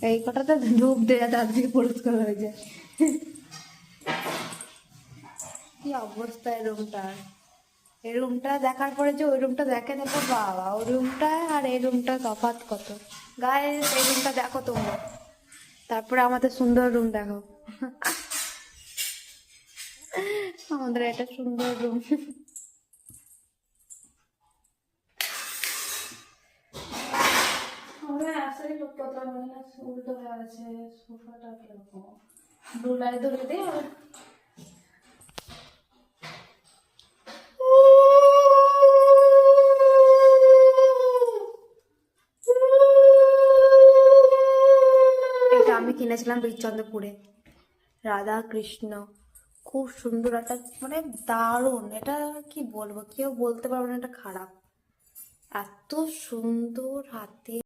এই কটাতে ধূপ দেওয়া তাড়াতাড়ি পরিষ্কার হয়ে যায়। কি অবস্থা এই রুমটার। এই রুমটা দেখার পরে যে ওই রুমটা দেখে দেখো, বাবা ওই রুমটা আর এই রুমটা তফাৎ কত। গাইস এই রুমটা দেখো তোমরা, তারপরে আমাদের সুন্দর রুম দেখো। আমাদের একটা সুন্দর রুম। আমরা আসলে কথা বলি না, উল্টো হয়ে আছে সোফাটা কিরকম ডুলাই ধরে দিয়ে। এটা আমি কিনেছিলাম বীরচন্দ্রপুরে, রাধা কৃষ্ণ, খুব সুন্দর একটা, মানে দারুণ। এটা কি বলবো, কেউ বলতে পারবে না এটা খারাপ, এত সুন্দর হাতে